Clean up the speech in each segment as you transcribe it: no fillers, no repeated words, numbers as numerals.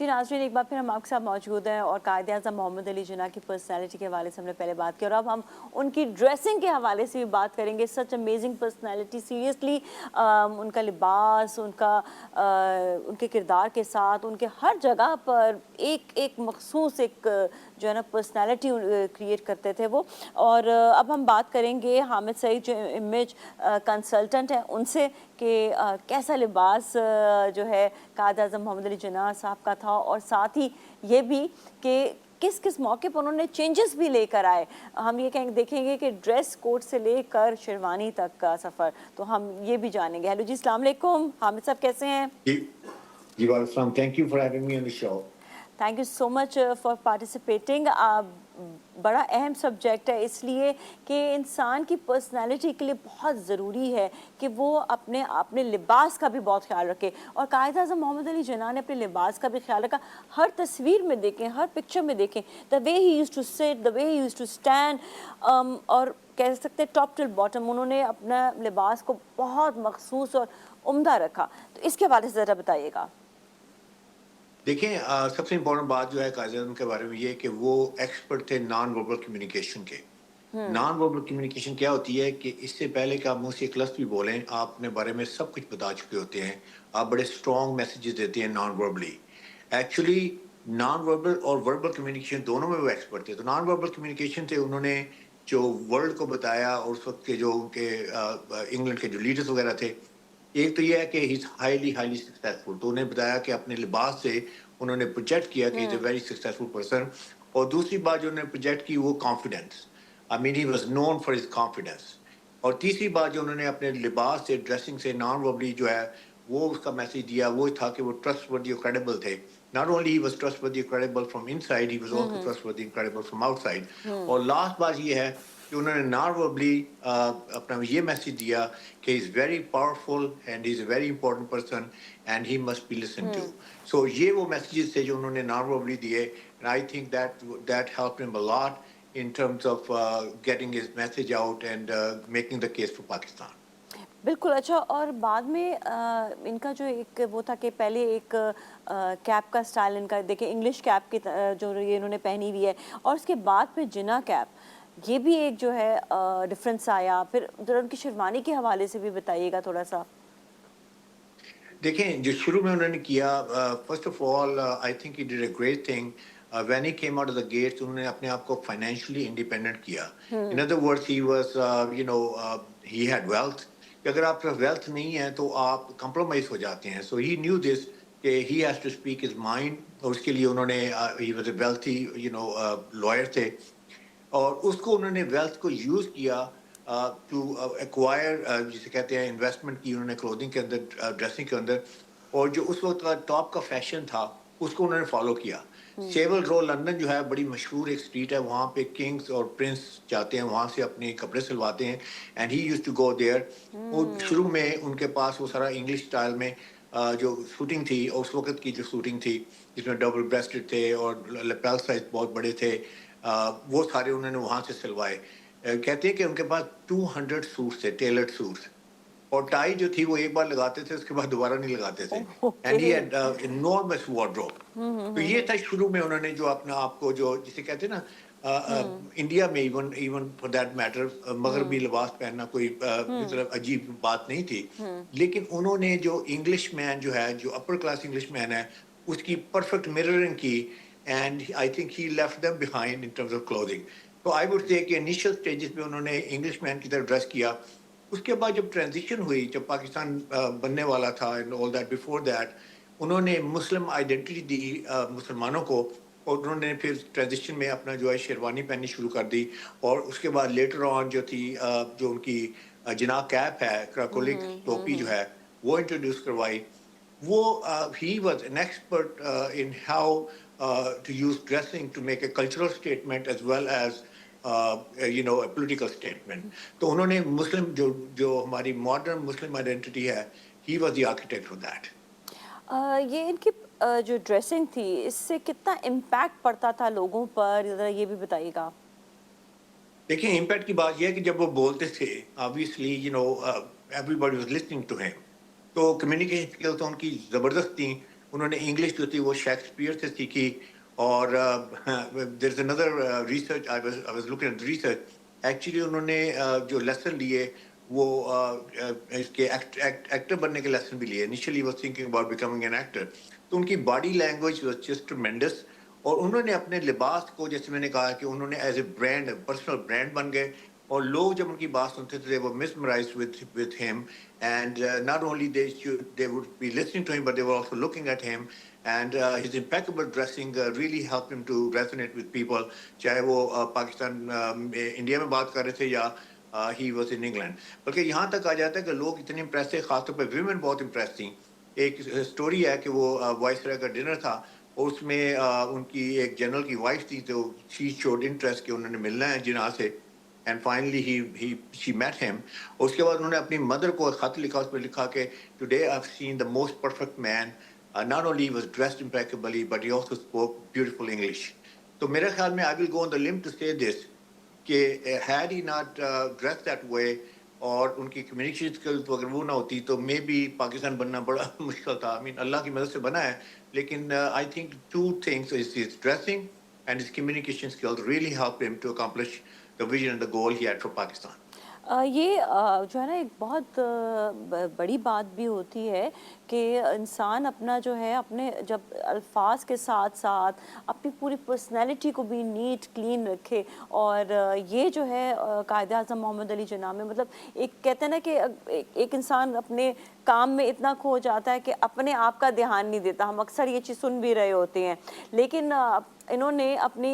नाज़रीन, एक बार फिर हम आपके साथ मौजूद हैं और कायद-ए-आज़म मोहम्मद अली जिन्ना की पर्सनैलिटी के हवाले से हमने पहले बात की और अब हम उनकी ड्रेसिंग के हवाले से भी बात करेंगे। सच अमेजिंग पर्सनैलिटी, सीरियसली उनका लिबास, उनके किरदार के साथ, उनके हर जगह पर एक मखसूस जो है ना पर्सनैलिटी क्रिएट करते थे वो। और अब हम बात करेंगे हामिद सईद जो इमेज कंसल्टेंट हैं उनसे कि कैसा लिबास जो है कायद-ए-आज़म मोहम्मद अली जिन्ना साहब का था, और साथ ही ये भी कि किस किस मौके पर उन्होंने चेंजेस भी लेकर आए। हम ये देखेंगे कि ड्रेस कोड से लेकर शेरवानी तक का सफ़र, तो हम ये भी जानेंगे। हेलो जी, अस्सलाम वालेकुम हामिद साहब, कैसे हैं? जी वालेकुम, thank you for having me on the show. Thank you so much for participating. बड़ा अहम सब्जेक्ट है, इसलिए कि इंसान की पर्सनालिटी के लिए बहुत ज़रूरी है कि वो अपने अपने लिबास का भी बहुत ख्याल रखे, और कायद-ए-आज़म मोहम्मद अली जिन्ना ने अपने लिबास का भी ख्याल रखा। हर तस्वीर में देखें, हर पिक्चर में देखें, the way he used to sit, the way he used to stand, और कह सकते हैं टॉप टिल बॉटम उन्होंने अपना लिबास को बहुत मखसूस और उम्दा रखा। तो इसके बारे में ज़रा बताइएगा। देखिए, सबसे इम्पोर्टेंट बात जो है कायद-ए-आज़म के बारे में ये है कि वो एक्सपर्ट थे नॉन वर्बल कम्युनिकेशन के। नॉन वर्बल कम्युनिकेशन क्या होती है कि इससे पहले कि आप मुझसे एक लफ्ज़ भी बोलें, आप अपने बारे में सब कुछ बता चुके होते हैं। आप बड़े स्ट्रॉन्ग मैसेजेस देते हैं non verbally. Actually non verbal और वर्बल कम्युनिकेशन दोनों में वो एक्सपर्ट थे। तो नॉन वर्बल कम्युनिकेशन थे, उन्होंने जो वर्ल्ड को बताया, और उस वक़्त के जो उनके इंग्लैंड के जो लीडर्स वगैरह थे, एक तो ये है कि he is highly highly successful. तो उन्हें बताया कि अपने लिबास से उन्होंने प्रोजेक्ट किया कि he is a very successful person. और दूसरी बात जो उन्होंने प्रोजेक्ट की वो confidence. I mean he was known for his confidence. और तीसरी बात जो उन्होंने अपने लिबास से, ड्रेसिंग से, नॉन वर्बली जो है वो उसका मैसेज दिया, वो था कि वो ट्रस्टवर्दी और क्रेडिबल थे। Not only he was trustworthy और credible from inside, he was also trustworthy and credible from outside. और लास्ट बात ये है कि उन्होंने नॉन वर्बली अपना ये मैसेज दिया कि he is very powerful and he is a very important person and he must be listened to. So ये वो मैसेजेस थे जो उन्होंने नॉन वर्बली दिए, and I think that helped him a lot in terms of getting his message out and making the case for Pakistan. बिल्कुल। अच्छा, और बाद में इनका जो एक वो था कि पहले एक कैप का स्टाइल इनका देखिए, इंग्लिश कैप की जो ये इन्होंने पहनी हुई है, और उसके बाद में जिना कैप, ये भी एक जो है डिफरेंस आया। फिर जरा उनकी शेरवानी के हवाले से भी बताइएगा थोड़ा सा। देखें, जो शुरू में उन्होंने किया, first of all I think he did a great thing when he came out of the gates. उन्होंने अपने आप को फाइनेंशियली इंडिपेंडेंट किया। In other words he was he had wealth. कि अगर आपके पास वेल्थ नहीं है तो आप कंप्रोमाइज हो जाते हैं। सो ही न्यू दिस कि he has to speak his mind, और उसके लिए उन्होंने he was a wealthy lawyer थे, और उसको उन्होंने वेल्थ को यूज किया टू एक्वायर, जिसे कहते हैं इन्वेस्टमेंट की उन्होंने क्लोथिंग के अंदर, ड्रेसिंग के अंदर। और जो उस वक्त का टॉप का फैशन था उसको उन्होंने फॉलो किया। सेवल रो लंदन जो है बड़ी मशहूर एक स्ट्रीट है, वहाँ पे किंग्स और प्रिंस जाते हैं, वहाँ से अपने कपड़े सिलवाते हैं, and he used to go there. और शुरू में उनके पास वो सारा इंग्लिश स्टाइल में जो शूटिंग थी, और उस वक्त की जो शूटिंग थी जिसमें डबल ब्रेस्टेड थे और लेपेल साइज बहुत बड़े थे, वो सारे उन्होंने वहाँ से सिलवाए। कहते हैं कि उनके पास 200 सूट्स थे, टेलर्ड सूट्स। और टाई जो थी वो एक बार लगाते थे, उसके बाद दोबारा नहीं लगाते थे। And he okay. Had enormous wardrobe. तो ये था शुरू में उन्होंने जो अपना आपको, जो जिसे कहते हैं ना, इंडिया में even even for that matter मगरबी लिबास पहनना कोई मतलब अजीब बात नहीं थी। लेकिन उन्होंने जो इंग्लिश मैन जो है, जो अपर क्लास इंग्लिश मैन है, उसकी परफेक्ट मिररिंग की, and I think he left them behind in terms of clothing. तो आई वुड से कि इनिशियल स्टेजेस में उन्होंने इंग्लिश मैन की तरह ड्रेस किया। उसके बाद जब ट्रांजिशन हुई, जब पाकिस्तान बनने वाला था and all that, before that उन्होंने मुस्लिम आइडेंटिटी दी मुसलमानों को, और उन्होंने फिर ट्रांजिशन में अपना जो है शेरवानी पहननी शुरू कर दी। और उसके बाद लेटर ऑन जो थी जो उनकी जिना कैप है, क्राकोलिक टोपी जो है, वो इंट्रोड्यूस करवाई। वो he was an expert in how to use dressing to make a cultural statement as well as political statement. तो उन्होंने मुस्लिम जो जो हमारी मॉडर्न मुस्लिम आइडेंटिटी है, he was the architect of that. ये इनकी जो ड्रेसिंग थी, इससे कितना इम्पैक्ट पड़ता था लोगों पर, ज़रा ये भी बताइएगा। देखिए, इम्पैक्ट की बात यह है कि जब वो बोलते थे, obviously everybody was listening to him. तो कम्युनिकेशन स्किल्स तो उनकी ज़बरदस्त थी। उन्होंने इंग्लिश जो थी वो शेक्सपियर से सीखी और there is another research I was looking at research actually उन्होंने जो लेसन लिए वो इसके एक्टर बनने के लेसन भी लिए initially was thinking about becoming an actor तो उनकी बॉडी लैंग्वेज वाज जस्ट ट्रेमेंडस और उन्होंने अपने लिबास को जैसे मैंने कहा कि उन्होंने as a brand personal brand बन गए और लोग जब उनकी बात सुनते थे वो मिसमराइज्ड with him and not only they would be listening to him but they were also looking at him and his impeccable dressing really helped him to resonate with people चाहे वो पाकिस्तान इंडिया में बात कर रहे थे या he was in England बल्कि यहाँ तक आ जाता है कि लोग इतने इम्प्रेस थे खासतौर पर विमेन बहुत इम्प्रेस थी एक स्टोरी है कि वो वाइसराय का डिनर था और उसमें उनकी एक जनरल की वाइफ थी तो शी शोड इंटरेस्ट कि उन्होंने मिलना है जिना से and finally he she met him उसके बाद उन्होंने अपनी मदर को खत लिखा उस पर लिखा कि today I have seen the most perfect man not only he was dressed impeccably but he also spoke beautiful English तो मेरे ख्याल में I will go on the limb to say this कि had he not dressed that way और उनकी communication skills तो अगर वो ना होती तो मे बी पाकिस्तान बनना बड़ा मुश्किल था आई मीन अल्लाह की मदद से बना है लेकिन I think two things is his dressing and his communication skills really help him to accomplish the vision and the goal he had for Pakistan. ये जो है ना एक बहुत बड़ी बात भी होती है कि इंसान अपना जो है अपने जब अल्फाज के साथ साथ अपनी पूरी पर्सनैलिटी को भी नीट क्लीन रखे और ये जो है कायद आज़म मोहम्मद अली जिन्ना में मतलब एक कहते हैं ना कि एक इंसान अपने काम में इतना खो जाता है कि अपने आप का ध्यान नहीं देता हम अक्सर ये चीज़ सुन भी रहे होते हैं लेकिन इन्होंने अपनी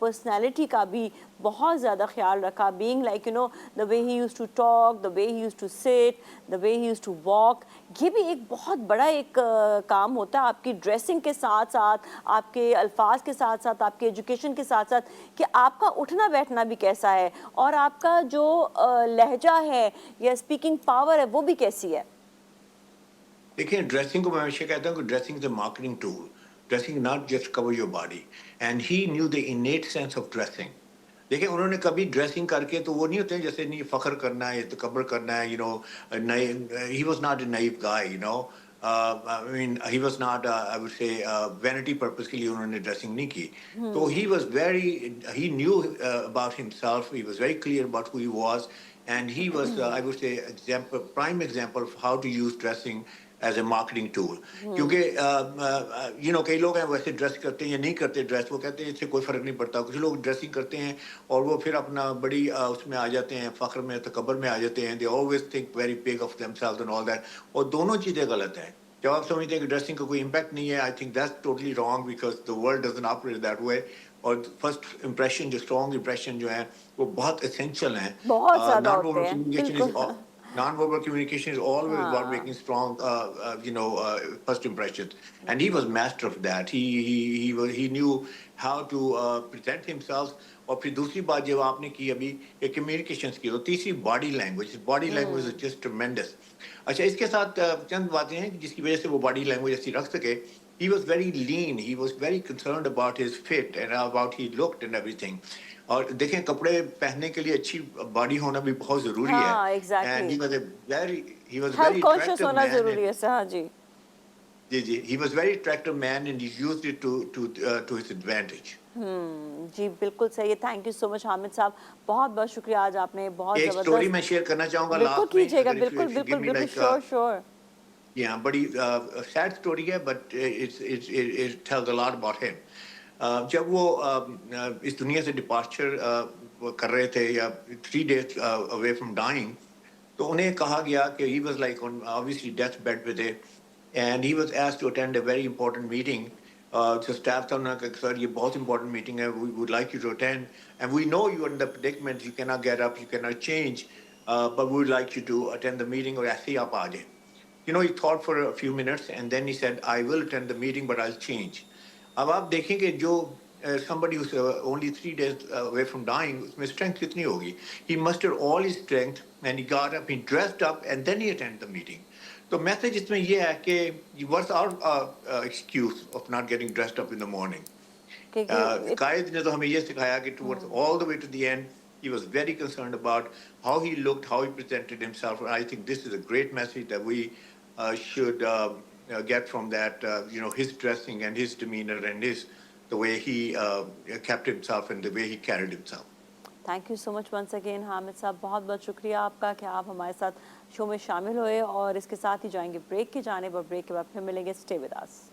पर्सनैलिटी का भी बहुत ज़्यादा ख्याल रखा being like you know the way he used to talk the way he used to sit the way he used to walk ये भी एक बहुत बड़ा एक काम होता है आपकी ड्रेसिंग के साथ साथ आपके अल्फाज के साथ साथ आपके एजुकेशन के साथ साथ कि आपका उठना बैठना भी कैसा है और आपका जो लहजा है या स्पीकिंग पावर है वो भी कैसी है देखिए ड्रेसिंग को मैं हमेशा कहता हूँ कि dressing is a marketing tool dressing not just cover your body and he new the इनेट sense of dressing देखिए उन्होंने कभी ड्रेसिंग करके तो वो नहीं होते जैसे नहीं फख्र करना है तकबर करना है you know he was not a naive guy you know I mean he was not I would say vanity purpose के लिए उन्होंने ड्रेसिंग नहीं की तो he was very he knew about himself he was very clear about who he was and he was I would say prime example of how to use dressing as a marketing tool क्योंकि you know कई लोग हैं वैसे dress करते हैं या नहीं करते ड्रेस वो कहते हैं इससे कोई फर्क नहीं पड़ता कुछ लोग ड्रेसिंग करते हैं और वो फिर अपना बड़ी उसमें आ जाते हैं फख्र में तकबर में आ जाते हैं they always think very big of themselves and all that और दोनों चीज़ें गलत हैं जब आप समझते हैं कि ड्रेसिंग का कोई इम्पैक्ट नहीं है I think that's totally wrong because the world doesn't operate that way और फर्स्ट इंप्रेशन जो स्ट्रॉन्ग इंप्रेशन जो है वो बहुत एसेंशियल है बहुत ज़्यादा होते हैं बिल्कुल non-verbal communication is always about making strong first impressions and he was master of that he knew how to present himself और फिर दूसरी बात जब आपने की अभी एक कम्युनिकेशन स्किल और तीसरी बॉडी लैंग्वेज इज जस्ट ट्रेमेंडस अच्छा इसके साथ चंद बातें हैं जिसकी वजह से वो बॉडी लैंग्वेज ऐसी रख सके he was very lean he was very concerned about his fit and about he looked and everything और देखें कपड़े पहनने के लिए अच्छी बॉडी होना भी बहुत जरूरी है exactly. and he was a very health conscious होना जरूरी है हाँ जी जी he was very attractive man and he used it to his advantage जी बिल्कुल सही है thank you so much Hamid sahab बहुत बहुत शुक्रिया आज आपने बहुत एक स्टोरी मैं शेयर करना चाहूंगा बिल्कुल कीजिएगा बिल्कुल श्योर Yeah, बड़ी sad story है, but it tells a lot about him. जब वो इस दुनिया से डिपार्चर कर रहे थे या 3 days away from dying, तो उन्हें कहा गया कि he was like on obviously deathbed with it, and he was asked to attend a very important meeting. So staff था उन्होंने कहा सर ये बहुत important meeting है, we would like you to attend, and we know you are in the predicament, you cannot get up, you cannot change, but we would like you to attend the meeting और ऐसे ही आप आ जाए. You know, he thought for a few minutes and then he said, I will attend the meeting, but I'll change. अब आप देखेंगे जो somebody who's only 3 days away from dying, उसमें strength कितनी होगी? He mustered all his strength and he got up, he dressed up and then he attended the meeting. तो message इसमें ये है कि what's our excuse of not getting dressed up in the morning? कायद ने तो हमें ये सिखाया कि towards all the way to the end, he was very concerned about how he looked, how he presented himself. And I think this is a great message that we should get from that, his dressing and his demeanor and the way he kept himself and the way he carried himself. Thank you so much once again Hamid sahab, बहुत बहुत शुक्रिया आपका कि आप हमारे साथ show में शामिल हुए, और इसके साथ ही जाएंगे ब्रेक की जानिब, और ब्रेक के बाद फिर मिलेंगे। Stay with us.